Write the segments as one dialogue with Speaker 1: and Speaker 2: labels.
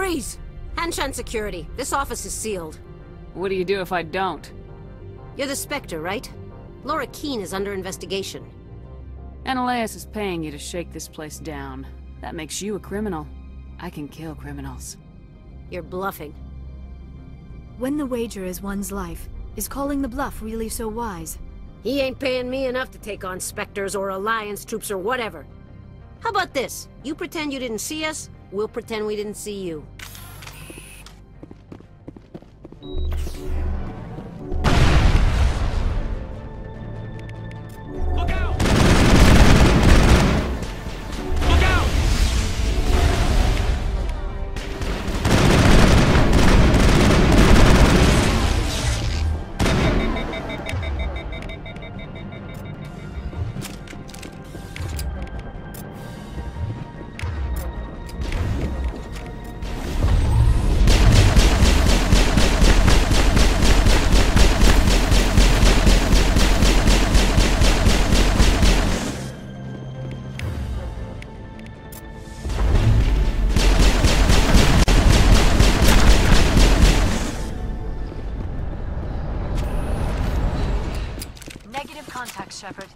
Speaker 1: Freeze! Hanshan security. This office is sealed.
Speaker 2: What do you do if I don't?
Speaker 1: You're the Spectre, right? Qui'in is under investigation.
Speaker 2: Annihilus is paying you to shake this place down. That makes you a criminal. I can kill criminals.
Speaker 1: You're bluffing.
Speaker 3: When the wager is one's life, is calling the bluff really so wise?
Speaker 1: He ain't paying me enough to take on Spectres or Alliance troops or whatever. How about this? You pretend you didn't see us, we'll pretend we didn't see you.
Speaker 4: Look out! Look out!
Speaker 3: Negative contact, Shepard.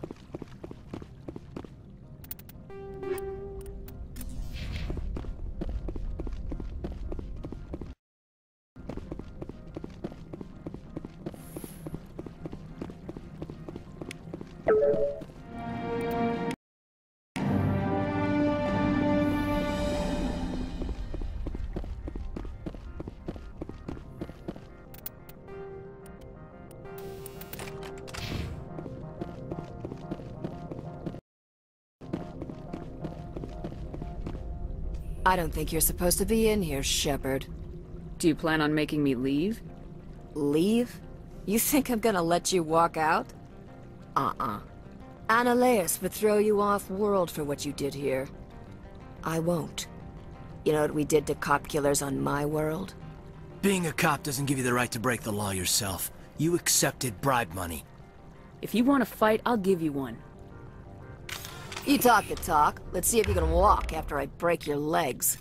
Speaker 5: I don't think you're supposed to be in here, Shepard.
Speaker 2: Do you plan on making me leave?
Speaker 5: Leave? You think I'm gonna let you walk out? Annihilus would throw you off-world for what you did here. I won't. You know what we did to cop killers on my world?
Speaker 6: Being a cop doesn't give you the right to break the law yourself. You accepted bribe money.
Speaker 2: If you want to fight, I'll give you one.
Speaker 5: You talk the talk. Let's see if you can walk after I break your legs.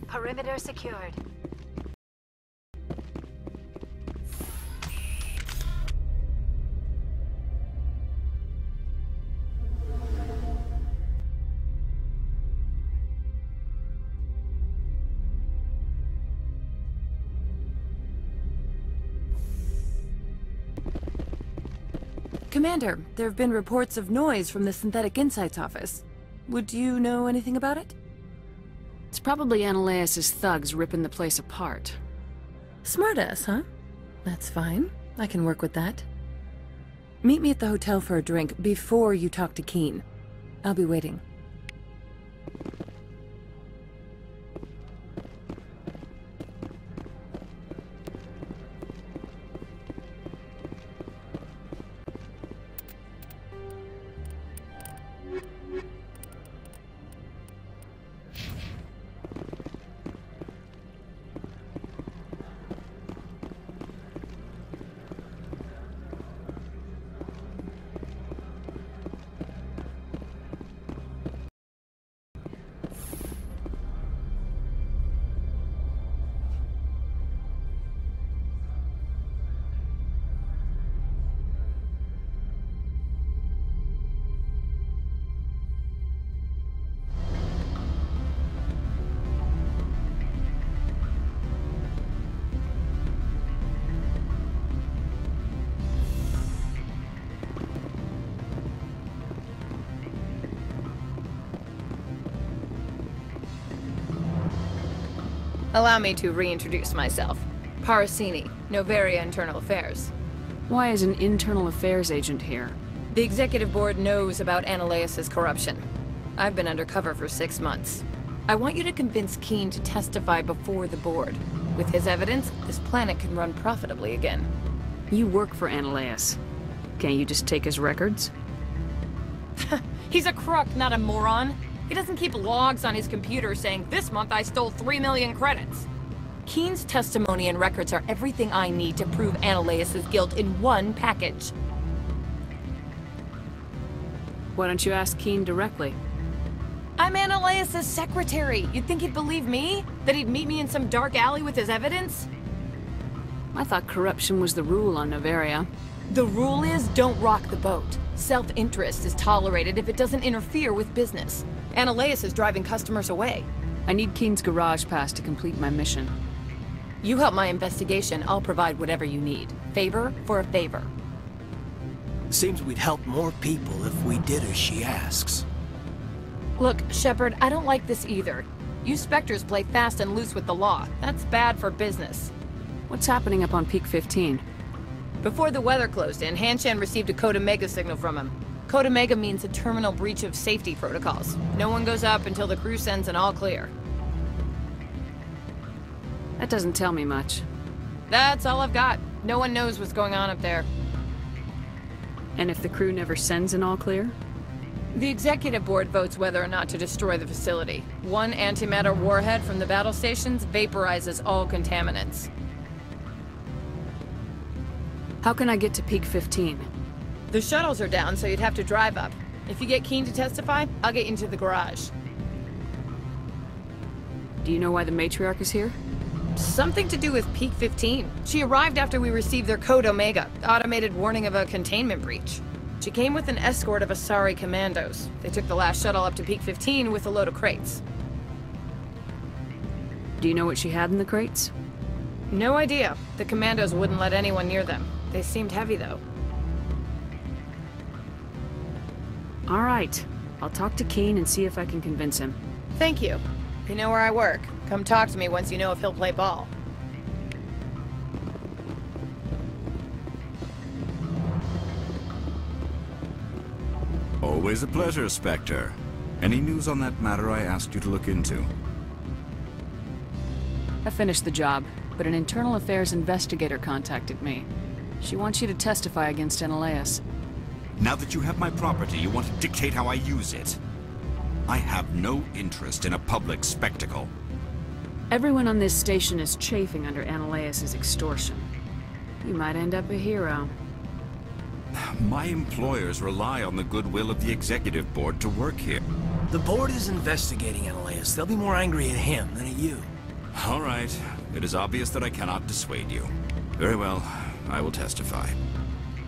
Speaker 3: Perimeter secured.
Speaker 7: Commander, there have been reports of noise from the Synthetic Insights office. Would you know anything about it?
Speaker 2: It's probably Annihilus' thugs ripping the place apart.
Speaker 7: Smartass, huh? That's fine. I can work with that. Meet me at the hotel for a drink before you talk to Qui'in. I'll be waiting. Allow me to reintroduce myself. Parasini, Noveria Internal Affairs.
Speaker 2: Why is an internal affairs agent here?
Speaker 7: The executive board knows about Analeus' corruption. I've been undercover for 6 months. I want you to convince Qui'in to testify before the board. With his evidence, this planet can run profitably again.
Speaker 2: You work for Analeus. Can't you just take his records?
Speaker 7: He's a crook, not a moron. He doesn't keep logs on his computer saying, "This month I stole 3 million credits." Qui'in's testimony and records are everything I need to prove Analeus' guilt in one package.
Speaker 2: Why don't you ask Qui'in directly?
Speaker 7: I'm Analeus' secretary. You'd think he'd believe me? That he'd meet me in some dark alley with his evidence?
Speaker 2: I thought corruption was the rule on Noveria.
Speaker 7: The rule is, don't rock the boat. Self-interest is tolerated if it doesn't interfere with business. Analeus is driving customers away.
Speaker 2: I need Qui'in's garage pass to complete my mission.
Speaker 7: You help my investigation, I'll provide whatever you need. Favor for a favor.
Speaker 6: Seems we'd help more people if we did as she asks.
Speaker 7: Look, Shepard, I don't like this either. You Spectres play fast and loose with the law. That's bad for business.
Speaker 2: What's happening up on Peak 15?
Speaker 7: Before the weather closed in, Hanshan received a Code Omega signal from him. Code Omega means a terminal breach of safety protocols. No one goes up until the crew sends an all clear.
Speaker 2: That doesn't tell me much.
Speaker 7: That's all I've got. No one knows what's going on up there.
Speaker 2: And if the crew never sends an all clear?
Speaker 7: The executive board votes whether or not to destroy the facility. One antimatter warhead from the battle stations vaporizes all contaminants.
Speaker 2: How can I get to Peak 15?
Speaker 7: The shuttles are down, so you'd have to drive up. If you get Qui'in to testify, I'll get you into the garage.
Speaker 2: Do you know why the matriarch is here?
Speaker 7: Something to do with Peak 15. She arrived after we received their Code Omega, automated warning of a containment breach. She came with an escort of Asari commandos. They took the last shuttle up to Peak 15 with a load of crates.
Speaker 2: Do you know what she had in the crates?
Speaker 7: No idea. The commandos wouldn't let anyone near them. They seemed heavy, though.
Speaker 2: All right. I'll talk to Qui'in and see if I can convince him.
Speaker 7: Thank you. You know where I work. Come talk to me once you know if he'll play ball.
Speaker 4: Always a pleasure, Spectre. Any news on that matter I asked you to look into?
Speaker 2: I finished the job, but an internal affairs investigator contacted me. She wants you to testify against Analeus.
Speaker 4: Now that you have my property, you want to dictate how I use it. I have no interest in a public spectacle.
Speaker 2: Everyone on this station is chafing under Analeus' extortion. You might end up a hero.
Speaker 4: My employers rely on the goodwill of the executive board to work here.
Speaker 6: The board is investigating Analeus. They'll be more angry at him than at you.
Speaker 4: All right. It is obvious that I cannot dissuade you. Very well. I will testify.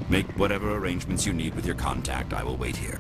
Speaker 4: Make whatever arrangements you need with your contact. I will wait here.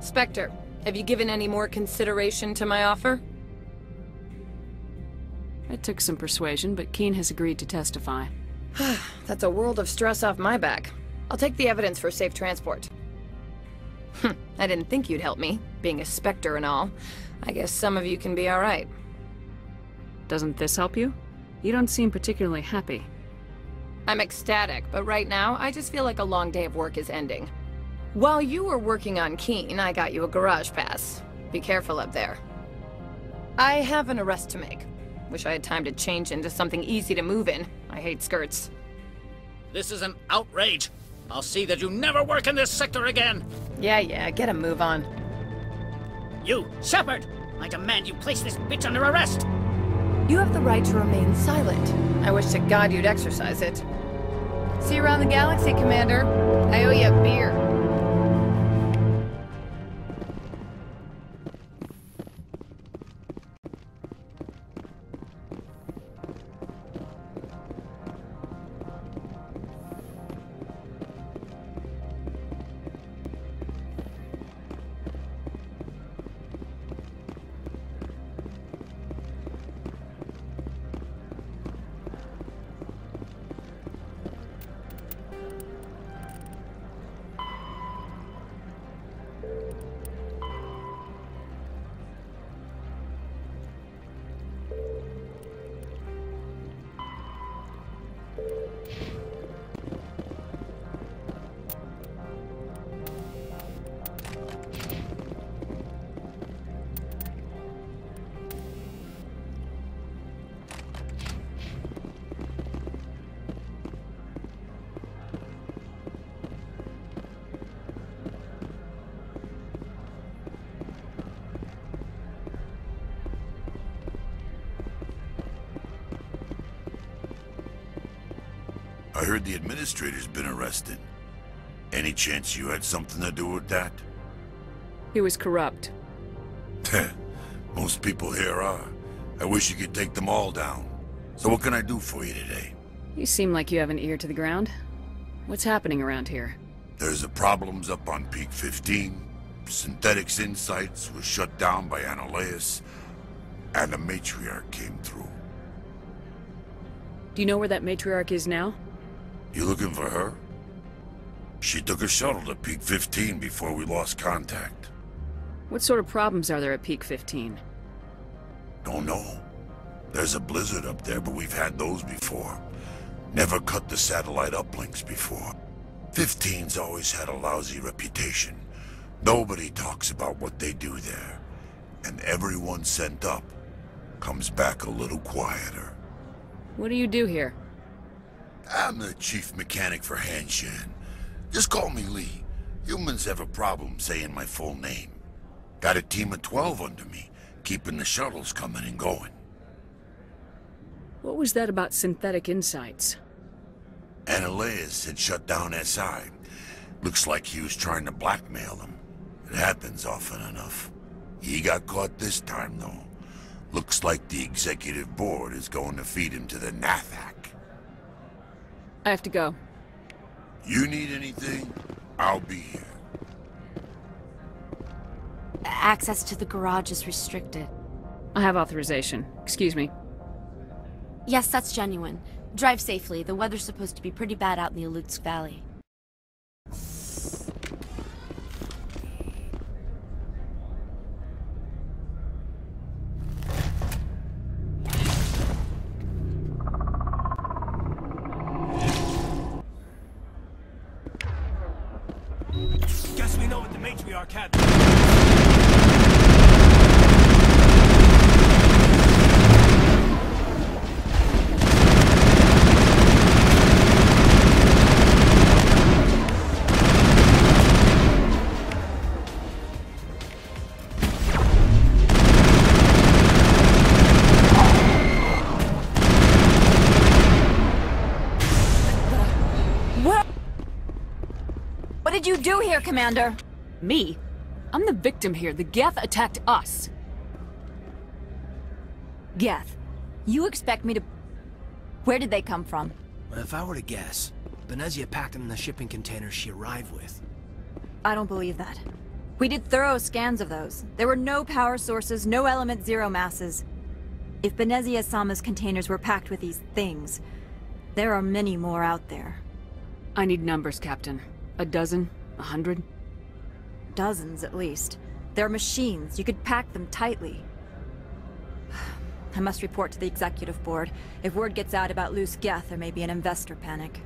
Speaker 7: Spectre, have you given any more consideration to my offer?
Speaker 2: It took some persuasion, but Qui'in has agreed to testify.
Speaker 7: That's a world of stress off my back. I'll take the evidence for safe transport. I didn't think you'd help me, being a Spectre and all. I guess some of you can be alright.
Speaker 2: Doesn't this help you? You don't seem particularly happy.
Speaker 7: I'm ecstatic, but right now, I just feel like a long day of work is ending. While you were working on Qui'in, I got you a garage pass. Be careful up there. I have an arrest to make. Wish I had time to change into something easy to move in. I hate skirts.
Speaker 8: This is an outrage. I'll see that you never work in this sector again.
Speaker 7: Yeah, get a move on.
Speaker 8: You, Shepard! I demand you place this bitch under arrest!
Speaker 7: You have the right to remain silent. I wish to God you'd exercise it. See you around the galaxy, Commander. I owe you a beer.
Speaker 9: I heard the administrator's been arrested. Any chance you had something to do with that?
Speaker 2: He was corrupt.
Speaker 9: Most people here are. I wish you could take them all down. So what can I do for you today?
Speaker 2: You seem like you have an ear to the ground. What's happening around here?
Speaker 9: There's the problems up on Peak 15. Synthetics Insights was shut down by Annihilus. And the Matriarch came through.
Speaker 2: Do you know where that matriarch is now?
Speaker 9: You looking for her? She took a shuttle to Peak 15 before we lost contact.
Speaker 2: What sort of problems are there at Peak 15?
Speaker 9: Don't know. There's a blizzard up there, but we've had those before. Never cut the satellite uplinks before. 15's always had a lousy reputation. Nobody talks about what they do there. And everyone sent up comes back a little quieter.
Speaker 2: What do you do here?
Speaker 9: I'm the chief mechanic for Hanshan. Just call me Lee. Humans have a problem saying my full name. Got a team of 12 under me, keeping the shuttles coming and going.
Speaker 2: What was that about Synthetic Insights?
Speaker 9: Annihilus had shut down SI. Looks like he was trying to blackmail them. It happens often enough. He got caught this time, though. Looks like the executive board is going to feed him to the Nathak.
Speaker 2: I have to go.
Speaker 9: You need anything? I'll be here.
Speaker 10: Access to the garage is restricted.
Speaker 2: I have authorization. Excuse me.
Speaker 10: Yes, that's genuine. Drive safely. The weather's supposed to be pretty bad out in the Alutsk Valley.
Speaker 6: Guess we know what the matriarch had.
Speaker 3: What did you do here, Commander?
Speaker 2: Me? I'm the victim here. The Geth attacked us.
Speaker 3: Geth, you expect me to... Where did they come from?
Speaker 6: If I were to guess, Venezia packed them in the shipping containers she arrived with.
Speaker 3: I don't believe that. We did thorough scans of those. There were no power sources, no element zero masses. If Venezia Sama's containers were packed with these things, there are many more out there.
Speaker 2: I need numbers, Captain. A dozen? 100?
Speaker 3: Dozens, at least. They're machines. You could pack them tightly. I must report to the executive board. If word gets out about loose Geth, there may be an investor panic.